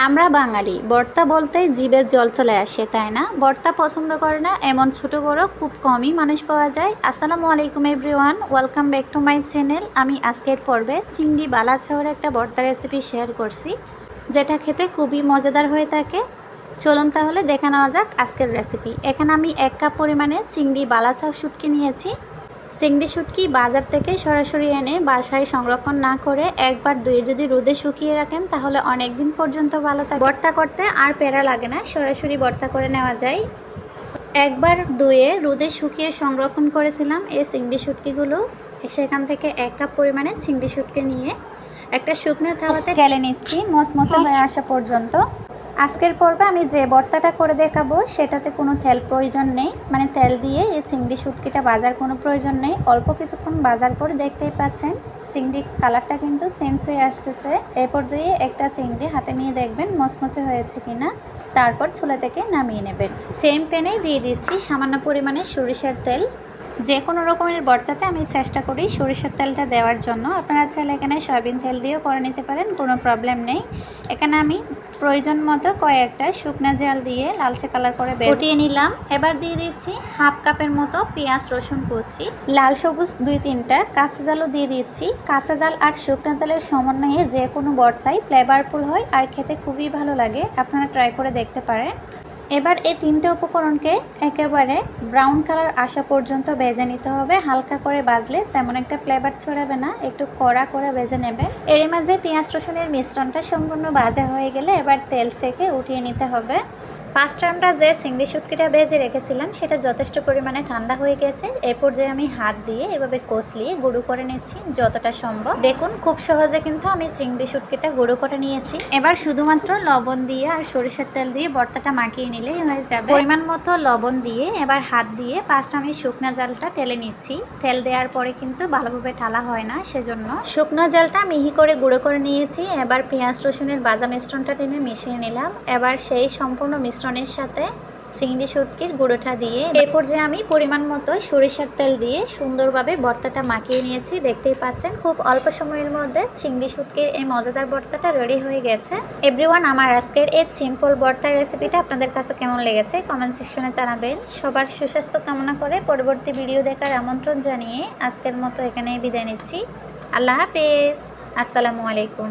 আমরা বাঙালি ভর্তা বলতেই জিভে জল চলে আসে, তাই না? ভর্তা পছন্দ করে না এমন ছোট বড় খুব কমই মানুষ পাওয়া যায়। আসসালামু আলাইকুম everyone, welcome back to my channel. আমি আজকের পর্বে চিংড়ি বালাচাওয়ার একটা ভর্তা রেসিপি শেয়ার করছি, যেটা খেতে খুবই মজাদার হয়ে থাকে। চলুন তাহলে দেখে নেওয়া যাক আজকের রেসিপি। এখানে আমি 1 কাপ পরিমাণে চিংড়ি বালাচাও শুটকি নিয়েছি। চিংড়ি শুটকি বাজার থেকে সরাসরি এনে বাসায় সংরক্ষণ না করে একবার ধুয়ে যদি রোদে শুকিয়ে রাখেন তাহলে অনেক দিন পর্যন্ত ভালো থাকে। ভর্তা করতে আর পেরা লাগে না, সরাসরি ভর্তা করে নেওয়া যায়। একবার ধুয়ে রোদে শুকিয়ে সংরক্ষণ করেছিলাম এই চিংড়ি শুটকিগুলো। সেখান থেকে 1 কাপ পরিমাণে চিংড়ি শুটকি নিয়ে একটা শুকনো থালাতে ঢেলে নিচ্ছি মচমচে হয়ে আসা পর্যন্ত। আজকের পর্বে আমি যে ভর্তাটা করে দেখাবো সেটাতে কোনো তেল প্রয়োজন নেই, মানে তেল দিয়ে এই চিংড়ি শুটকিটা ভাজার কোনো প্রয়োজন নেই। অল্প কিছুক্ষণ ভাজার পর দেখতেই পাচ্ছেন চিংড়ির কালারটা কিন্তু চেঞ্জ হয়ে আসতেছে। এই পর্যায়ে একটা চিংড়ি হাতে নিয়ে দেখবেন মচমচে হয়েছে কিনা, তারপর চুলা থেকে নামিয়ে নেবেন। সেম প্যানে দিয়ে দিচ্ছি সামান্য পরিমাণে সরিষার তেল। যে কোনো রকমের ভর্তাতে আমি চেষ্টা করি সরিষার তেলটা দেওয়ার জন্য। আপনারা চাইলে এখানে সয়াবিন তেল দিয়েও করে নিতে পারেন, কোনো প্রবলেম নেই। এখানে আমি প্রয়োজন মতো কয়েকটা শুকনা জাল দিয়ে লালচে কালার করে ফুটিয়ে নিলাম। এবার দিয়ে দিচ্ছি হাফ কাপের মতো পেঁয়াজ রসুন কুচি, লাল সবুজ 2-3টা কাঁচা জালও দিয়ে দিচ্ছি। কাঁচা জাল আর শুকনা জালের সমন্বয়ে যে কোনো ভর্তাই ফ্লেভারফুল হয় আর খেতে খুবই ভালো লাগে, আপনারা ট্রাই করে দেখতে পারেন। এবার এই 3টে উপকরণকে একেবারে ব্রাউন কালার আসা পর্যন্ত ভেজে নিতে হবে। হালকা করে ভাজলে তেমন একটা ফ্লেভার ছড়াবে না, একটু কড়া করে ভেজে নেবে। এর মাঝে পেঁয়াজ রসুনের মিশ্রণটা সম্পূর্ণ ভাজা হয়ে গেলে এবার তেল ছেঁকে উঠিয়ে নিতে হবে। ফার্স্টে আমরা যে চিংড়ি শুটকিটা ভেজে রেখেছিলাম সেটা যথেষ্ট পরিমাণে ঠান্ডা হয়ে গেছে। এই পর্যায়ে আমি হাত দিয়ে এভাবে কষলিয়ে গুঁড়ো করে নিচ্ছি যতটা সম্ভব। দেখুন খুব সহজে কিন্তু আমি চিংড়ি শুটকিটা গুঁড়ো করে নিয়েছি। এবার শুধুমাত্র লবণ দিয়ে আর সরিষার তেল দিয়ে ভর্তাটা মাখিয়ে নিলেই হয়ে যাবে। পরিমাণ মতো লবণ দিয়ে এবার হাত দিয়ে ফার্স্ট আমি শুকনা জালটা টেলে নিচ্ছি। তেল দেওয়ার পরে কিন্তু ভালোভাবে ঢালা হয় না, সেজন্য শুকনো জালটা মিহি করে গুঁড়ো করে নিয়েছি। এবার পেঁয়াজ রসুনের ভাজা মিশ্রণটা টেনে মিশিয়ে নিলাম। এবার সেই সম্পূর্ণ মিশ্রণের সাথে চিংড়ি শুটকির গুঁড়োটা দিয়ে এই পর্যায়ে আমি পরিমাণ মতো সরিষার তেল দিয়ে সুন্দরভাবে ভর্তাটা মাখিয়ে নিয়েছি। দেখতেই পাচ্ছেন খুব অল্প সময়ের মধ্যে চিংড়ি শুটকির এই মজাদার ভর্তাটা রেডি হয়ে গেছে। এভরিওয়ান, আমার আজকের এই সিম্পল ভর্তার রেসিপিটা আপনাদের কাছে কেমন লেগেছে কমেন্ট সেকশনে জানাবেন। সবার সুস্বাস্থ্য কামনা করে পরবর্তী ভিডিও দেখার আমন্ত্রণ জানিয়ে আজকের মতো এখানেই বিদায় নিচ্ছি। আল্লাহ হাফেজ, আসসালামু আলাইকুম।